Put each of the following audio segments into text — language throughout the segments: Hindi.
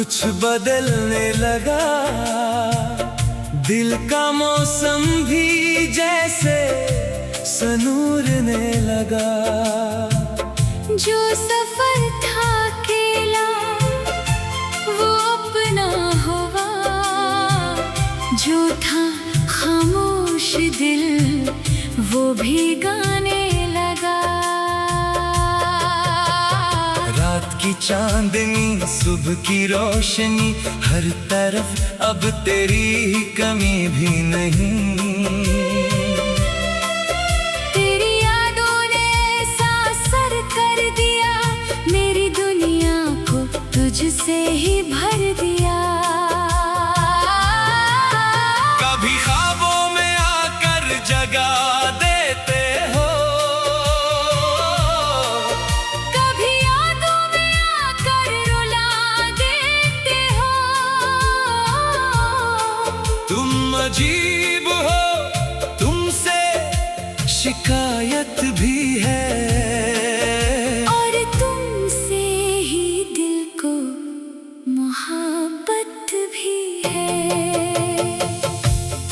कुछ बदलने लगा, दिल का मौसम भी जैसे सनूरने लगा। जो सफर था अकेला वो अपना हुआ, जो था खामोश दिल वो भी गाने लगा। रात की चांदनी सुबह की रोशनी, हर तरफ अब तेरी ही कमी भी नहीं। तेरी यादों ने ऐसा असर कर दिया, मेरी दुनिया को तुझसे ही भर दिया। कभी ख्वाबों में आकर जगा देते हो, कभी यादों में आकर रुला देते हो। तुम अजीब हो, तुमसे शिकायत भी है, और तुमसे ही दिल को मोहब्बत भी है।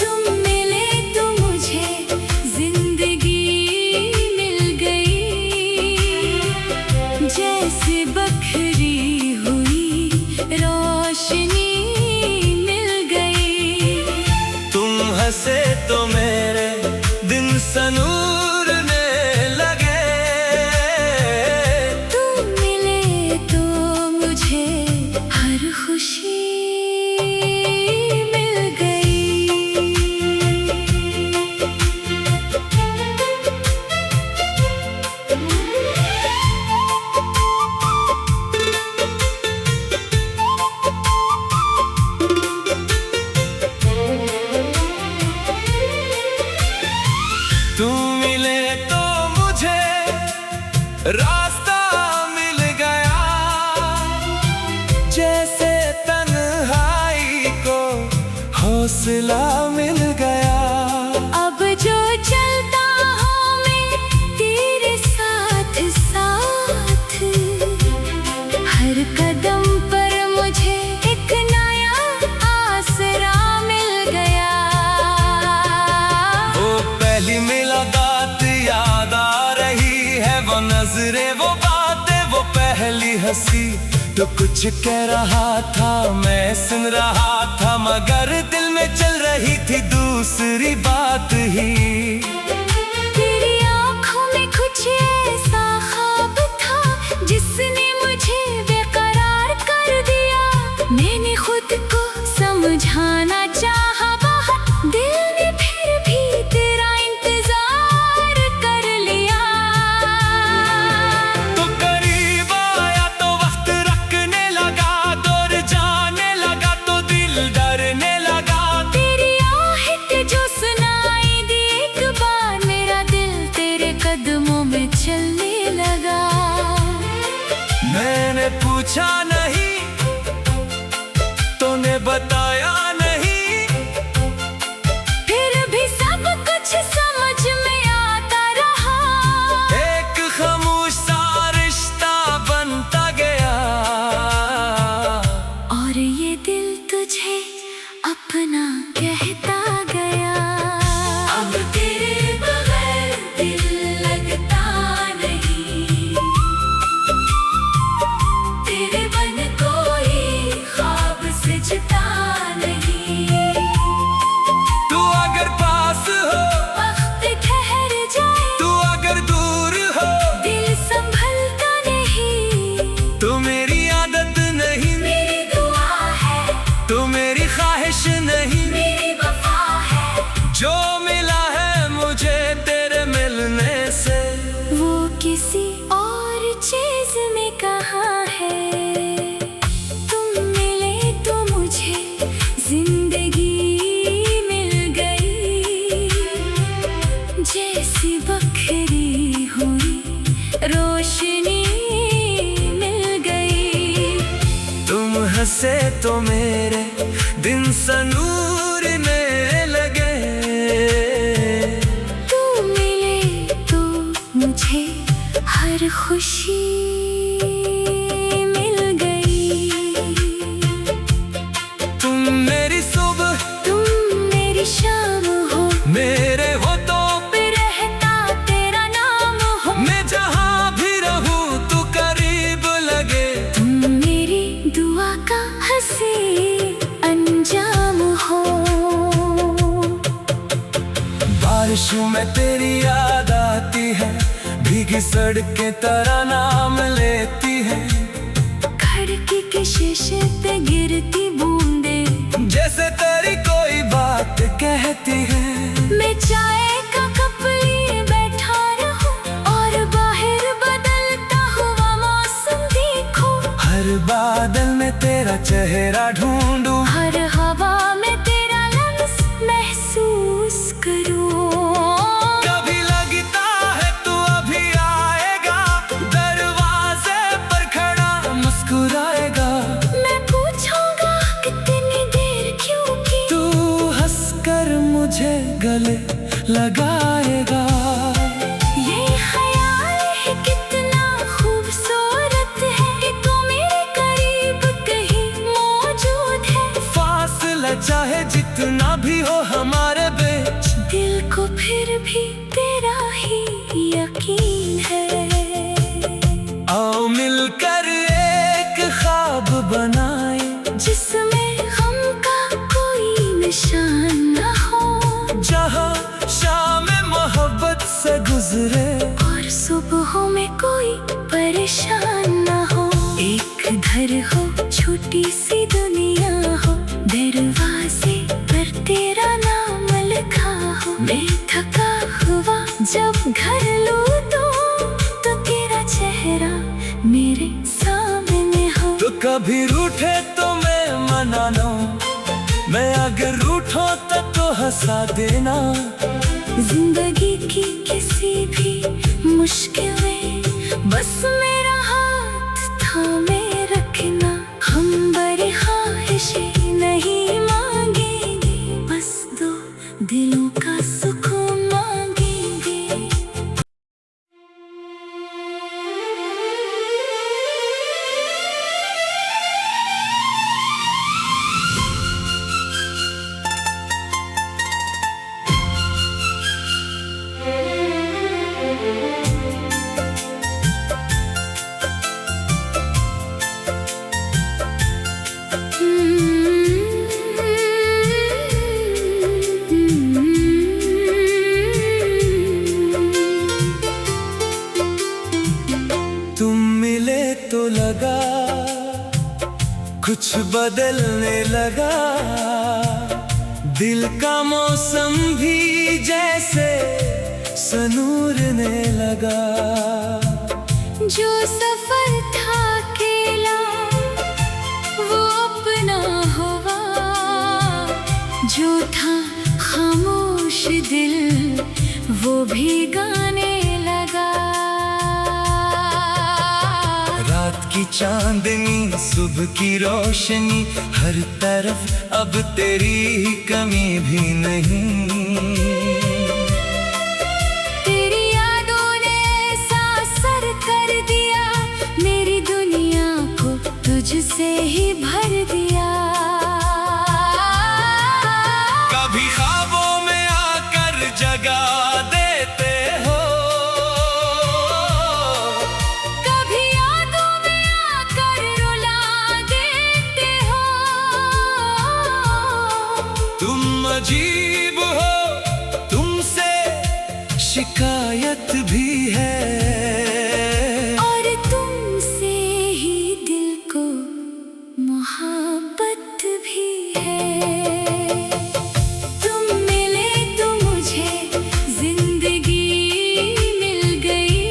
तुम मिले तो मुझे जिंदगी मिल गई, जैसे बखरी हुई रोशनी मिल गई। तुम हंसे तो मेरे दिन सनूरने लगे, तुम मिले तो मुझे हर खुशी मिल गई। तुम मिले तो मुझे रास्ता मिल गया, जैसे तन्हाई को हौसला मिल गया। अब जो चलता हूँ मैं तेरे साथ साथ, हर कदम पर मुझे एक नया आसरा मिल गया। वो पहली मुलाकात याद आ रही है, वो नजरें, वो बातें, वो पहली हंसी। तो कुछ कह रहा था, मैं सुन रहा था, मगर दिल में चल रही थी दूसरी बात ही। तेरी आँखों में कुछ ऐसा ख्वाब था, जिसने मुझे बेकरार कर दिया। मैंने खुद को समझाना चाहा बहुत, दिल ने फिर भी तेरा इंतजार कर लिया। तो करीब आया तो वक्त रखने लगा, दूर जाने लगा तो दिल डरने लगा। तेरी आहट जो सुनाई दी एक बार, मेरा दिल तेरे कदमों में चलने लगा। मैंने पूछा नहीं, तूने बताया नहीं, फिर भी सब कुछ समझ में आता रहा। एक खामोश सा रिश्ता बनता गया। और ये दिल तुझे अपना कहता गया। अब तेरे बगैर दिल लगता नहीं, तेरे बन कोई ख्वाब सजता नहीं। तू अगर पास हो, वक्त ठहर जाए, तू अगर दूर हो, दिल संभलता नहीं। तू मेरी आदत नहीं, मेरी दुआ है, तू मेरी ख्वाहिश नहीं। मेरी वफा है, जो मिला है मुझे तेरे मिलने से, वो किसी और चीज में कहाँ है। तुम मिले तो मुझे जिंदगी मिल गई, जैसी बखरी हुई रोशनी मिल गई। तुम हंसे तो मेरे दिन सनूरने लगे, तू मिले तो मुझे हर खुशी मिल गई। होशों में तेरी याद आती है, भीगी सड़कें तेरा नाम लेती है। खिड़की के शीशे पे गिरती बूंदे जैसे तेरी कोई बात कहती है। मैं चाय का कप लिए बैठा रहूं और बाहर बदलता हुआ मौसम देखूं। हर बादल में तेरा चेहरा ढूंढूं, हर हवा में तेरा लम्स महसूस करूं। कभी लगता है तू अभी आएगा, दरवाजे पर खड़ा मुस्कुराएगा। मैं पूछूंगा कितनी देर क्यों की, तू हंसकर मुझे गले लगाएगा। ये ख्याल है कितना खूबसूरत है कि तू मेरे करीब कहीं मौजूद है। फासला चाहे जितना भी हो हमारे बीच, दिल को फिर भी तेरा ही यकीन है। आओ मिलकर एक ख्वाब बनाए, जिसमें गम का कोई निशान न हो, जहाँ शाम मोहब्बत से गुजरे और सुबहों में कोई परेशान न हो। एक घर हो, छोटी सी दुनिया हो, दरवाजे पर तेरा नाम लिखा हो। मैं थका हुआ जब घर लौटूं तो तेरा चेहरा मेरे सामने हो। तो कभी रूठे तो मैं मना लूं, मैं अगर रूठो तो हंसा देना। जिंदगी की किसी भी मुश्किल में बस मेरा हाथ थामे रखना। हम बड़ी ख्वाहिशें नहीं मांगेंगे, बस दो दिलों का सुकून मांगेंगे। तुम मिले तो लगा कुछ बदलने लगा, दिल का मौसम भी जैसे सनूरने लगा। जो सफर था अकेला वो अपना हुआ, जो था खामोश दिल वो भी गाने लगा। रात की चांदनी सुबह की रोशनी, हर तरफ अब तेरी ही कमी भी नहीं। तेरी यादों ने ऐसा असर कर दिया, मेरी दुनिया को तुझसे ही भर दिया। कभी ख्वाबों में आकर जगा देते हो, कभी यादों में आकर रुला देते हो। तुम अजीब हो, तुमसे शिकायत भी है, और तुमसे ही दिल को मोहब्बत भी है। तुम मिले तो मुझे जिंदगी मिल गई,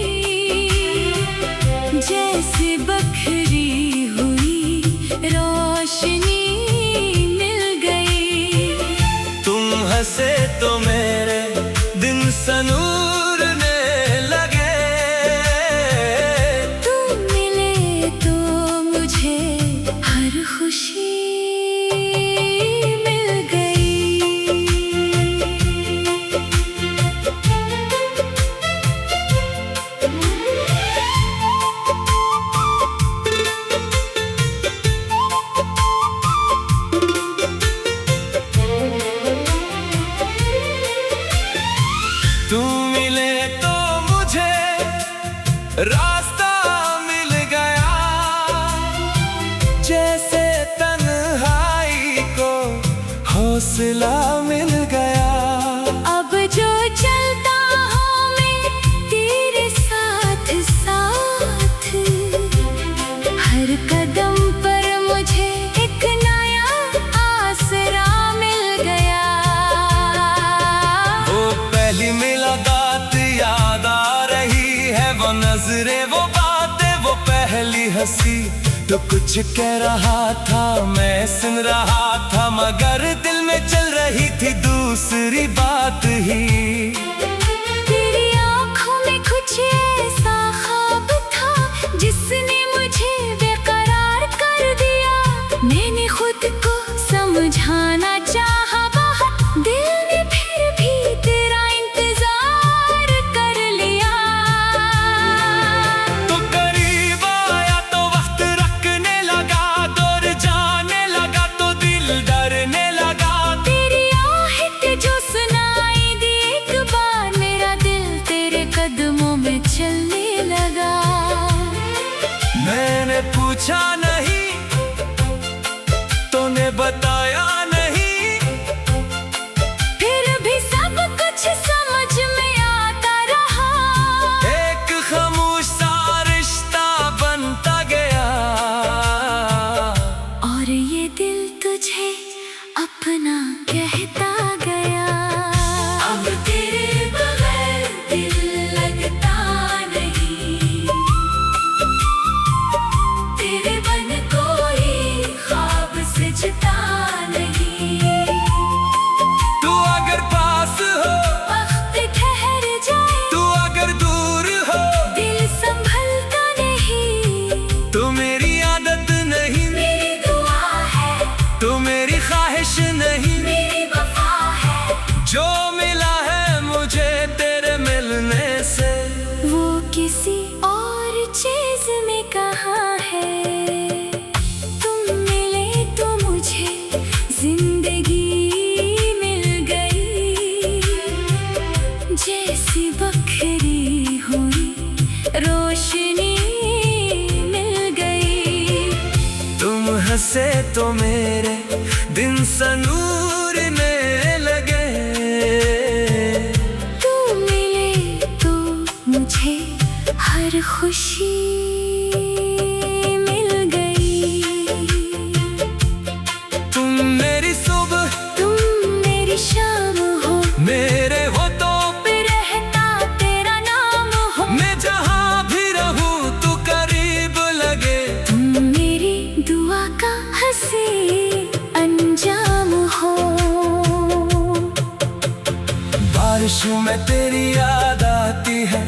जैसे बखरी हुई रोशनी मिल गई। तुम हंसे तो मेरे दिन सनूरने लगे, तुम मिले तो मुझे हर खुशी मिल गई। तुम मिले तो मुझे रास्ता मिल गया, जैसे तन्हाई को हौसला मिल गया। अब जो चल हंसी तो कुछ कह रहा था, मैं सुन रहा था, मगर दिल में चल रही थी दूसरी बात ही। तेरी आँखों में कुछ ऐसा ख्वाब था जिसने मुझे बेकरार कर दिया। मैंने खुद को समझाना चाहा बाहर, दिल ने फिर भी तेरा इंतजार कर लिया। तो करीब आया तो वक्त रखने लगा, दूर जाने लगा तो दिल डरने लगा। तेरी आहट जो सुनाई दी एक बार, मेरा दिल तेरे कदमों में चलने लगा। मैंने पूछा नहीं, तूने बताया नहीं, फिर भी सब कुछ समझ में आता रहा। एक खामोश सा रिश्ता बनता गया। और ये दिल तुझे अपना कहता गया। अब तेरे बगैर दिल लगता नहीं, तेरे बन कोई ख्वाब सजता नहीं। तू अगर पास हो, वक्त ठहर जाए, तू अगर दूर हो, दिल संभलता नहीं। तू मेरी आदत नहीं, मेरी दुआ है, तू मेरी ख्वाहिश नहीं। मेरी वफा है, जो मिला है मुझे तेरे मिलने से, वो किसी और चीज में कहाँ है। तुम मिले तो मुझे जिंदगी मिल गई, जैसी बखरी हुई रोशनी मिल गई। तुम हंसे तो मेरे दिन सनूरने लगे। तू मिले तो मुझे हर खुशी मिल गई। तुम मेरी सुबह, तुम मेरी शाम हो, मेरे हो तो पे रहता तेरा नाम हो। मैं जहाँ भी रहूं तू करीब लगे। तुम मेरी दुआ का हंसी अंजाम हो। बारिशों में तेरी याद आती है,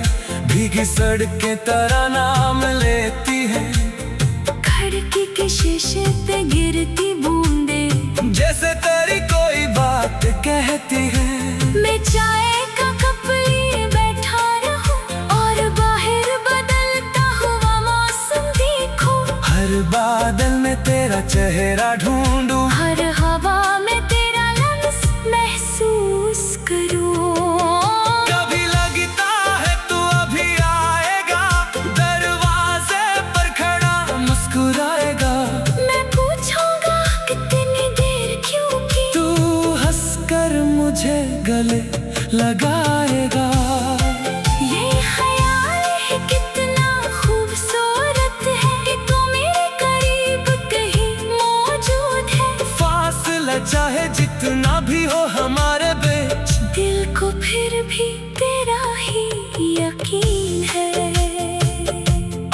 भीगी सड़कें तेरा नाम लेती है। खिड़की के शीशे पे गिरती बूंदे, जैसे तेरी कोई बात कहती है। मैं चाय का कप लिए बैठा रहूं और बाहर बदलता हुआ मौसम देखूं। हर बादल में तेरा चेहरा ढूंढूं, हर हवा में तेरा लम्स महसूस करूं। कभी लगता है तू अभी आएगा, दरवाजे पर खड़ा मुस्कुराएगा। मैं पूछूंगा कितनी देर क्यों की, तू हंसकर मुझे गले लगाएगा। ये ख्याल है कितना खूबसूरत है कि तू मेरे करीब कहीं मौजूद है। फासला चाहे जितना भी हो हमारे बीच, दिल को फिर भी तेरा ही यकीन है।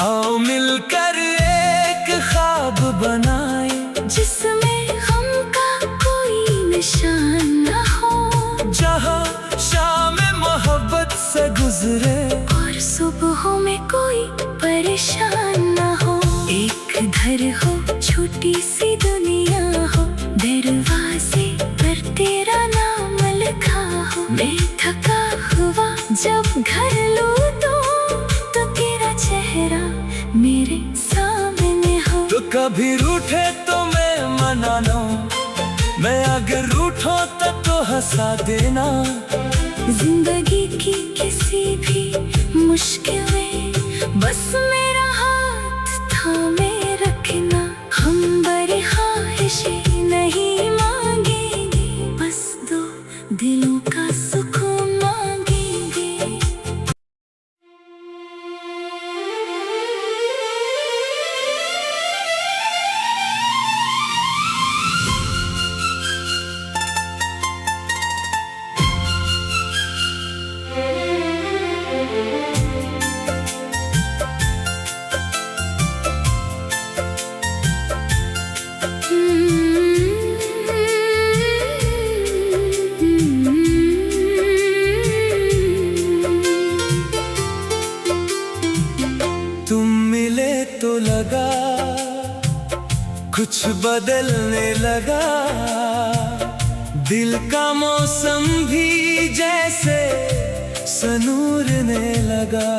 आओ मिलकर एक ख्वाब बनाए, जिसमें गम का कोई निशान न हो, जहाँ शाम मोहब्बत से गुजरे और सुबहों में कोई परेशान न हो। एक घर हो, छोटी सी दुनिया हो, दरवाजे पर तेरा नाम लिखा हो। मैं थका हुआ जब घर लौटूं तो तेरा चेहरा मेरे सामने हो। तो कभी रूठे तो मैं मना लूं, मैं अगर रूठो तो हंसा देना। जिंदगी की किसी भी मुश्किल में बस मेरा हाथ थामे रखना। हम बड़ी ख्वाहिशें नहीं मांगेंगे, बस दो दिलों का सुकून मांगेंगे। लगा, कुछ बदलने लगा। दिल का मौसम भी जैसे सनूरने लगा।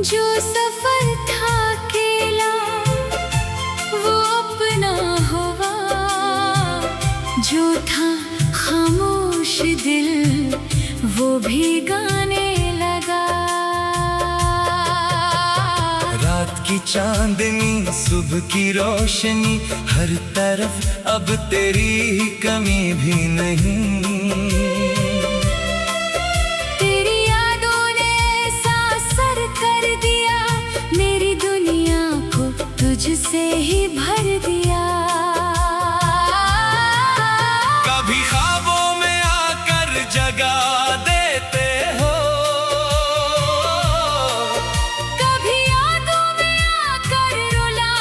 जो सफर था अकेला वो अपना हुआ, जो था खामोश दिल वो भी गाने लगा। रात की चांदनी सुबह की रोशनी, हर तरफ अब तेरी ही कमी भी नहीं। तेरी यादों ने ऐसा असर कर दिया, मेरी दुनिया को तुझसे ही भर दिया। कभी ख्वाबों में आकर जगा देते हो, कभी यादों में आकर रुला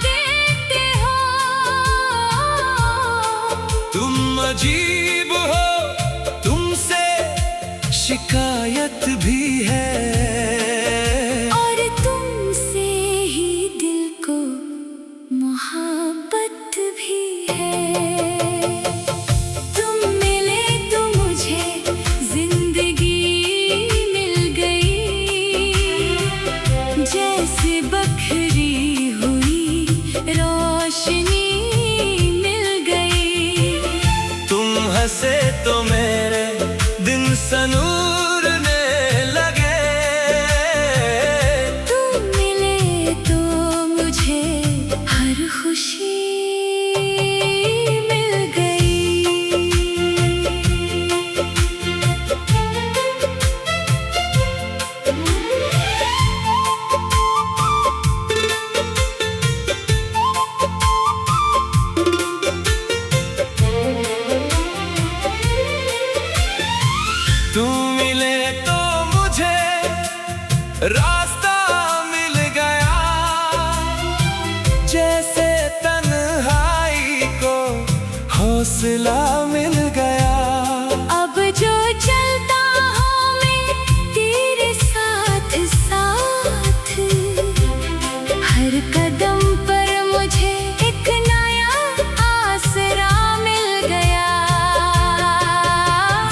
देते हो। तुम अजीब हो, तुमसे शिकायत भी है, और तुमसे ही दिल को मोहब्बत भी है। तुम मिले तो मुझे जिंदगी मिल गई, जैसे बखरी हुई रोशनी मिल गई। तुम हंसे तो मेरे दिन सनूरने लगे। तुम मिले तो मुझे हर खुशी मिल गई। तुम मिले तो मुझे रास्ता मिल गया, जैसे तन्हाई को हौसला मिल गया। अब जो चलता हूँ मैं तेरे साथ साथ, हर कदम पर मुझे एक नया आसरा मिल गया।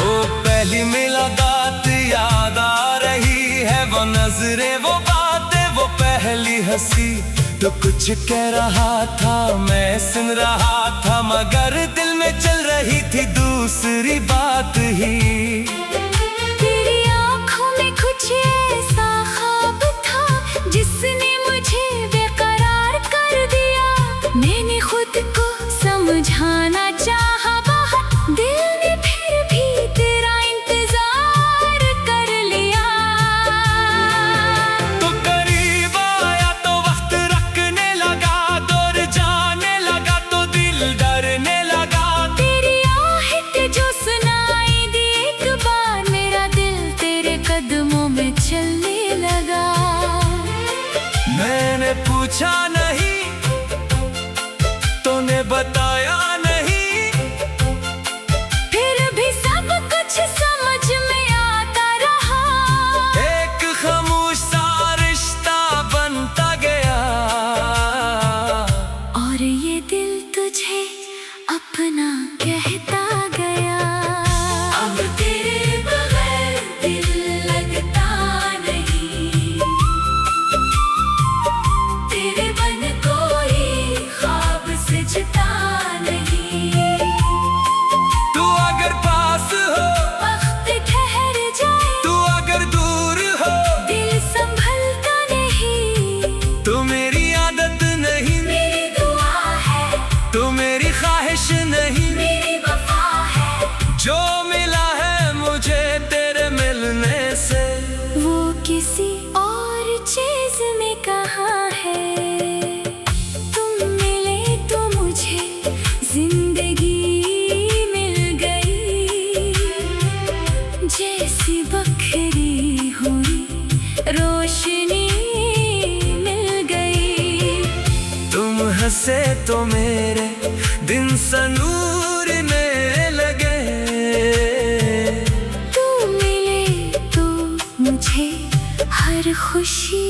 वो पहली मुलाकात याद आ रही है, वो नजरें, वो बातें, वो पहली हंसी। तो कुछ कह रहा था, मैं सुन रहा था, मगर दिल में चल रही थी दूसरी बात ही। तेरी आँखों में कुछ ऐसा ख्वाब था, जिसने मुझे बेकरार कर दिया। मैंने खुद को समझाना चाहा बाहर, दिल ने फिर भी तेरा इंतजार कर लिया। तो करीब आया तो वक्त रखने लगा, दूर जाने लगा तो दिल डरने लगा। तेरी आहट जो सुनाई दी एक बार, मेरा दिल तेरे कदमों में चलने लगा। मैंने पूछा नहीं, तूने बताया नहीं, फिर भी सब कुछ समझ में आता रहा। एक खामोश सा रिश्ता बनता गया। और ये दिल तुझे अपना कहता गया। अब तेरे बगैर दिल लगता नहीं, तेरे बन कोई ख्वाब सजता नहीं। तू अगर पास हो, वक्त ठहर जाए, तू अगर दूर हो, दिल संभलता नहीं। तू मेरी आदत नहीं, मेरी दुआ है, तू मेरी ख्वाहिश नहीं। मेरी वफा है, जो मिला है मुझे तेरे मिलने से, वो किसी और चीज में कहाँ है। तुम मिले तो मुझे जिंदगी मिल गई, जैसी बखरी हुई रोशनी मिल गई। तुम हंसे तो मेरे दिन सनूरने लगे। तू मिले, खुशी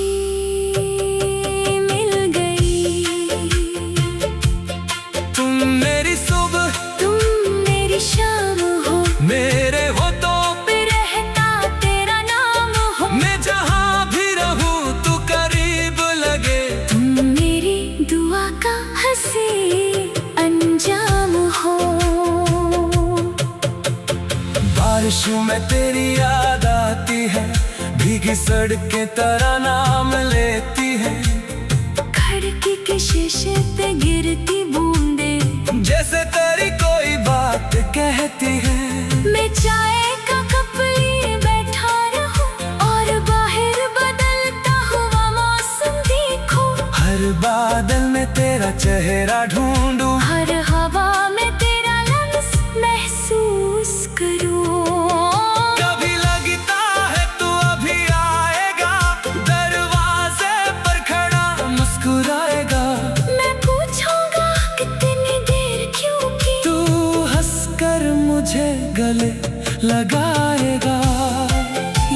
ख्वाहिशों में तेरी याद आती है, भीगी सड़कें तेरा नाम लेती है। खिड़की के शीशे पे गिरती बूंदे, जैसे तेरी कोई बात कहती है। मैं चाय का कप लिए बैठा रहूं और बाहर बदलता हुआ मौसम देखूं। हर बादल में तेरा चेहरा ढूंढूं, हर हवा में तेरा लफ्ज़ महसूस करूं। कभी लगता है तू अभी आएगा, दरवाजे पर खड़ा मुस्कुराएगा। मैं पूछूंगा कितनी देर क्यों की, तू हंसकर मुझे गले लगाएगा।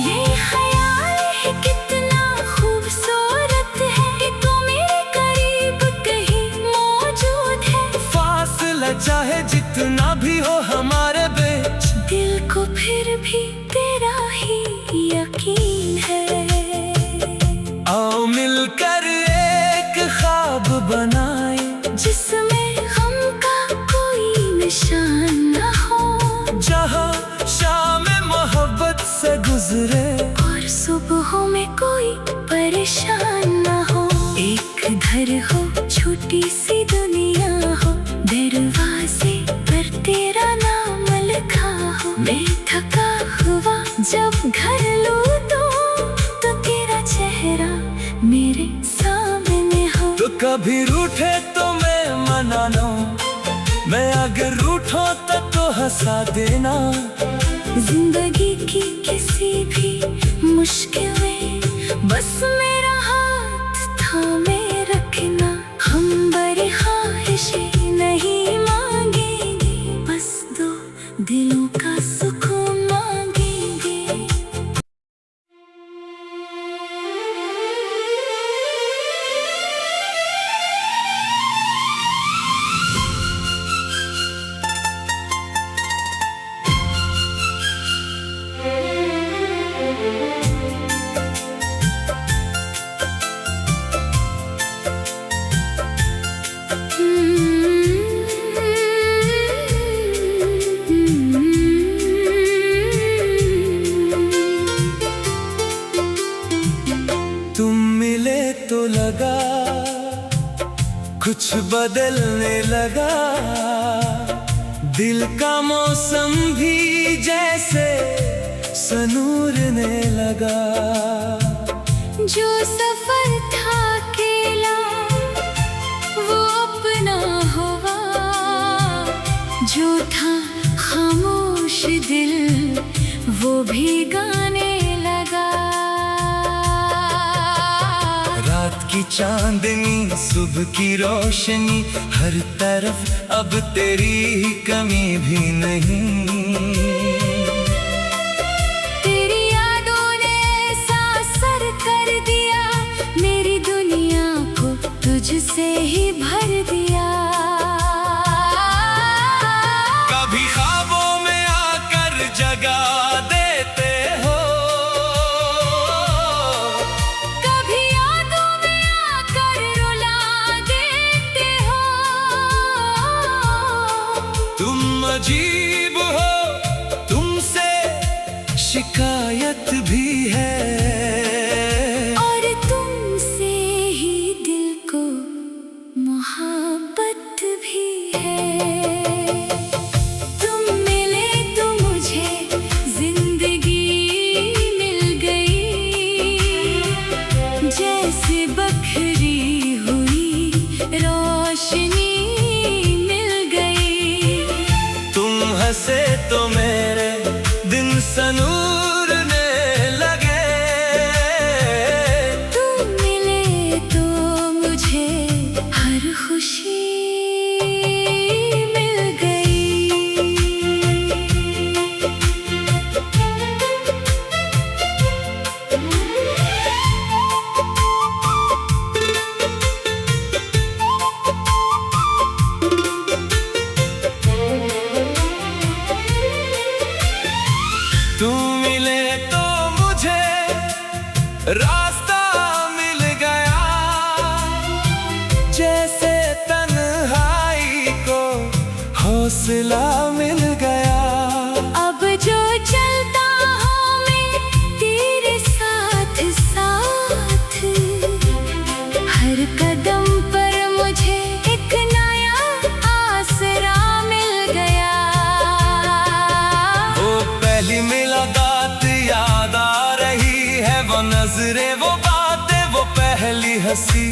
ये ख्याल है कितना खूबसूरत है कि तू मेरे करीब कहीं मौजूद है। फासला चाहे जितना भी हो हमारे बीच, दिल को फिर भी तेरा ही यकीन है। आओ मिलकर एक ख्वाब बनाए, जिसमें गम का कोई निशान न हो, जहाँ शाम मोहब्बत से गुजरे और सुबहों में कोई परेशान न हो। एक घर हो, छोटी सी दुनिया हो, दरवाजे पर तेरा नाम लिखा हो। मैं थका हुआ जब घर लौटूं तो तेरा चेहरा मेरे सामने हो। तो कभी रूठे तो मैं मना लूं, मैं अगर रूठो तो हंसा देना। जिंदगी की किसी भी मुश्किल में बस मेरा हाथ थामे रखना। हम बड़ी ख्वाहिशें नहीं मांगेंगे, बस दो दिलों का सुकून मांगेंगे। तुम मिले तो लगा कुछ बदलने लगा, दिल का मौसम भी जैसे सनूरने लगा। जो सफर था अकेला वो अपना हुआ, जो था खामोश दिल वो भी गाने लगा। रात की चांदनी सुबह की रोशनी, हर तरफ अब तेरी ही कमी भी नहीं। तेरी यादों ने ऐसा असर कर दिया, मेरी दुनिया को तुझसे ही भर दिया। कभी ख्वाबों में आकर जगा देते हो, कभी यादों में आकर रुला देते हो। तुम अजीब हो, तुमसे शिकायत भी है, और तुमसे ही दिल को मोहब्बत भी है। तुम मिले तो मुझे जिंदगी मिल गई, जैसे बखरी हुई रोशनी मिल गई। तुम हंसे तो मेरे दिन सनूरने लगे। तुम मिले तो मुझे हर खुशी मिल गई। तुम मिले तो मुझे रास्ता मिल गया, जैसे तन्हाई को हौसला मिल गया। अब जो चल नजरें वो बातें वो पहली हंसी।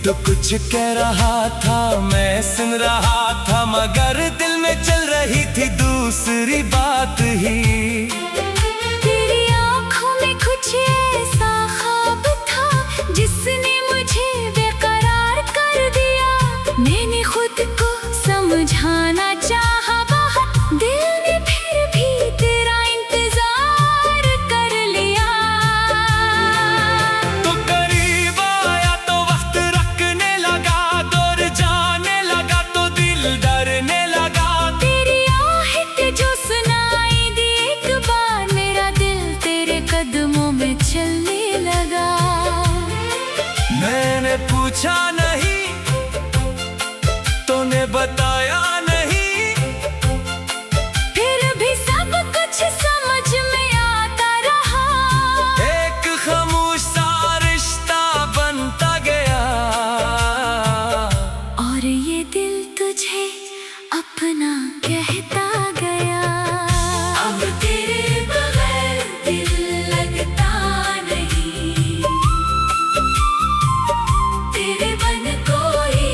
तो कुछ कह रहा था मैं सुन रहा था, मगर दिल में चल रही थी दूसरी बात ही। तेरी आँखों में कुछ ऐसा ख्वाब था जिसने मुझे बेकरार कर दिया। मैंने खुद को समझाना चाहा बहुत, दिल ने फिर भी तेरा इंतजार कर लिया। तो करीब आया तो वक्त रखने लगा, दूर जाने लगा तो दिल डरने लगा। तेरी आहट जो सुनाई दी एक बार, मेरा दिल तेरे कदमों में चलने लगा। मैंने पूछा नहीं, तूने बताया नहीं, फिर भी सब कुछ समझ में आता रहा। एक खामोश सा रिश्ता बनता गया। और ये दिल तुझे अपना कहता गया। अब तेरे बगैर दिल लगता नहीं, तेरे बन कोई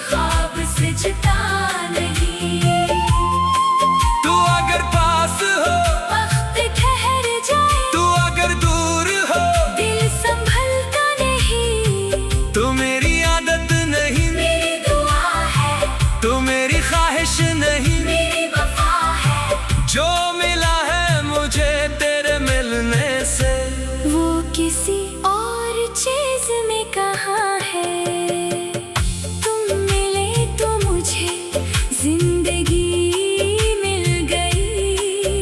ख्वाब सजता नहीं। तू अगर पास हो, वक्त ठहर जाए, तू अगर दूर हो, दिल संभलता नहीं। तू मेरी आदत नहीं, मेरी दुआ है, तू मेरी ख्वाहिश नहीं। मेरी वफा है, जो मिला है मुझे तेरे मिलने से, वो किसी और चीज में कहाँ है। तुम मिले तो मुझे जिंदगी मिल गई,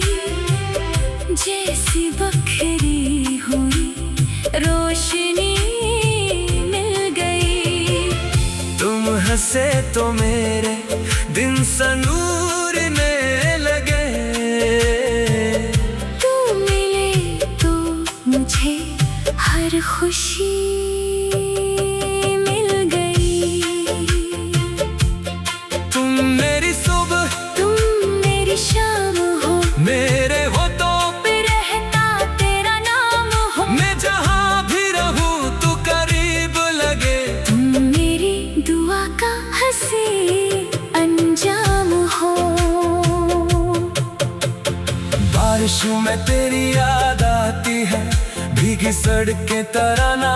जैसी बखरी हुई रोशनी मिल गई। तुम हंसे तो मेरे दिन सनूरने लगे। तुम मिले तो मुझे हर खुशी मिल गई। तुम मेरी सुबह, तुम मेरी शाम हो, मेरे हो तो पे रहता तेरा नाम हो। मैं जहाँ भी रहूं तू करीब लगे। तुम मेरी दुआ का हंसी अंजाम हो। बारिशों में तेरी याद आती है, भीगी सड़कें तराना